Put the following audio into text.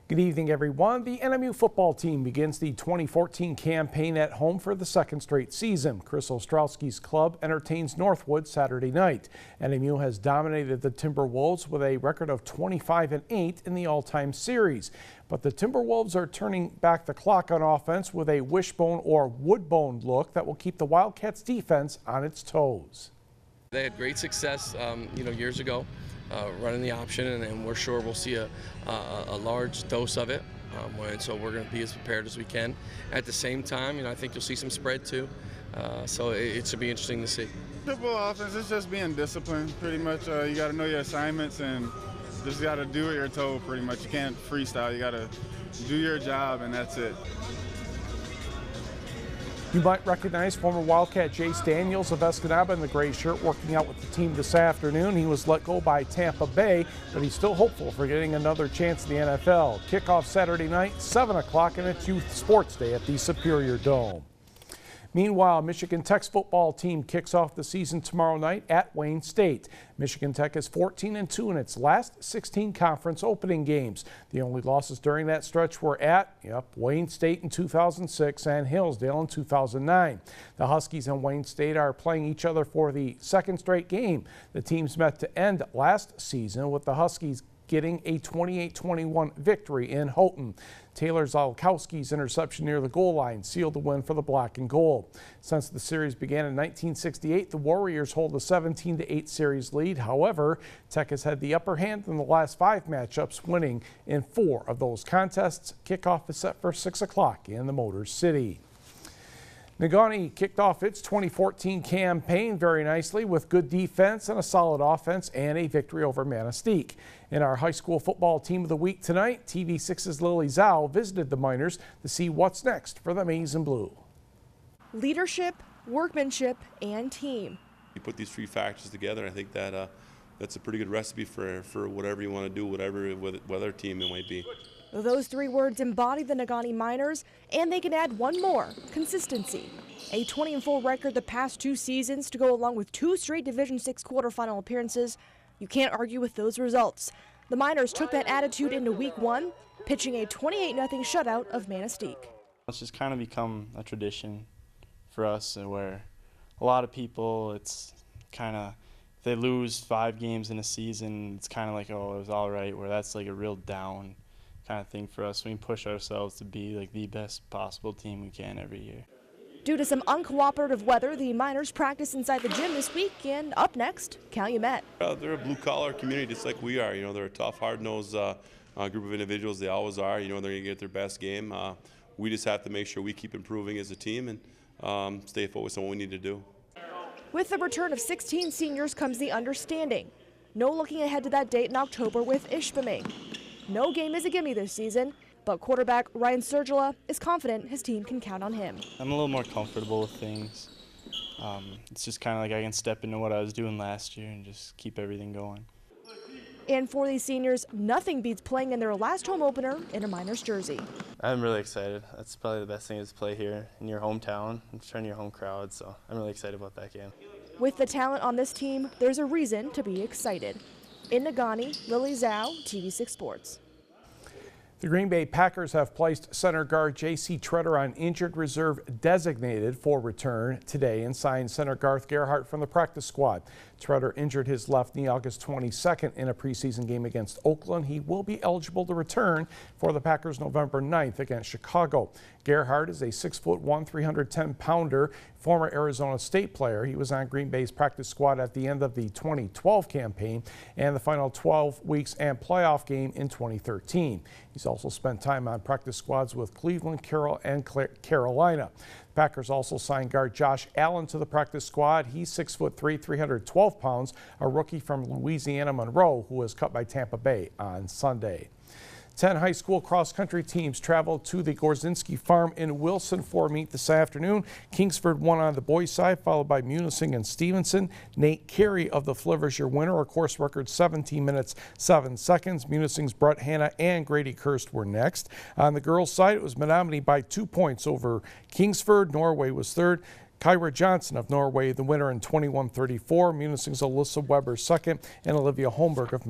Good evening, everyone. The NMU football team begins the 2014 campaign at home for the second straight season. Chris Ostrowski's club entertains Northwood Saturday night. NMU has dominated the Timberwolves with a record of 25-8 in the all-time series. But the Timberwolves are turning back the clock on offense with a wishbone or woodbone look that will keep the Wildcats defense on its toes. They had great success, years ago. Running the option, and we're sure we'll see a large dose of it. And so we're going to be as prepared as we can. At the same time, I think you'll see some spread too. So it should be interesting to see. Football offense is just being disciplined, pretty much. You got to know your assignments and just got to do what you're told, pretty much. You can't freestyle. You got to do your job, and that's it. You might recognize former Wildcat Jace Daniels of Escanaba in the gray shirt working out with the team this afternoon. He was let go by Tampa Bay, but he's still hopeful for getting another chance in the NFL. Kickoff Saturday night, 7 o'clock, and it's Youth Sports Day at the Superior Dome. Meanwhile, Michigan Tech's football team kicks off the season tomorrow night at Wayne State. Michigan Tech is 14-2 in its last 16 conference opening games. The only losses during that stretch were at Wayne State in 2006 and Hillsdale in 2009. The Huskies and Wayne State are playing each other for the second straight game. The teams met to end last season with the Huskies getting a 28-21 victory in Houghton. Taylor Zalkowski's interception near the goal line sealed the win for the black and gold. Since the series began in 1968, the Warriors hold a 17-8 series lead. However, Tech has had the upper hand in the last 5 matchups, winning in 4 of those contests. Kickoff is set for 6 o'clock in the Motor City. Negaunee kicked off its 2014 campaign very nicely with good defense and a solid offense and a victory over Manistee. In our high school football team of the week tonight, TV6's Lily Zhao visited the Miners to see what's next for the Maize and Blue. Leadership, workmanship, and team. You put these 3 factors together, I think that that's a pretty good recipe for whatever you want to do, whatever team it might be. Those 3 words embody the Negaunee Miners, and they can add one more: consistency. A 20-4 record the past 2 seasons to go along with 2 straight Division VI quarterfinal appearances. You can't argue with those results. The Miners took that attitude into Week 1, pitching a 28-0 shutout of Manistee. It's just kind of become a tradition for us, where a lot of people, it's kind of, if they lose 5 games in a season, it's kind of like, oh, it was all right, where that's like a real down kind of thing for us. We push ourselves to be like the best possible team we can every year. Due to some uncooperative weather, the Miners practice inside the gym this week, and up next, Calumet. They're a blue-collar community just like we are. They're a tough, hard-nosed group of individuals. They always are. They're going to get their best game. We just have to make sure we keep improving as a team and stay focused on what we need to do. With the return of 16 seniors comes the understanding. No looking ahead to that date in October with Ishpeming. No game is a gimme this season, but quarterback Ryan Sergila is confident his team can count on him. I'm a little more comfortable with things. It's just kind of like I can step into what I was doing last year and just keep everything going. And for these seniors, nothing beats playing in their last home opener in a Miners jersey. I'm really excited. That's probably the best thing is to play here in your hometown and turn your home crowd, so I'm really excited about that game. With the talent on this team, there's a reason to be excited. In Negaunee, Lily Zhao, TV6 Sports. The Green Bay Packers have placed center guard J.C. Tretter on injured reserve designated for return today and signed center Garth Gerhardt from the practice squad. Tretter injured his left knee August 22nd in a preseason game against Oakland. He will be eligible to return for the Packers November 9th against Chicago. Gerhardt is a 6'1", 310-pounder, former Arizona State player. He was on Green Bay's practice squad at the end of the 2012 campaign and the final 12 weeks and playoff game in 2013. He's also spent time on practice squads with Cleveland, Carroll, and Carolina. Packers also signed guard Josh Allen to the practice squad. He's 6'3", 312 pounds, a rookie from Louisiana Monroe who was cut by Tampa Bay on Sunday. 10 high school cross-country teams traveled to the Gorzinski Farm in Wilson for meet this afternoon. Kingsford won on the boys' side, followed by Munising and Stevenson. Nate Carey of the Flivers, your winner, a course record 17 minutes 7 seconds. Munising's Brett Hanna and Grady Kirst were next. On the girls' side, it was Menominee by 2 points over Kingsford. Norway was third. Kyra Johnson of Norway, the winner in 21:34. Munising's Alyssa Weber second, and Olivia Holmberg of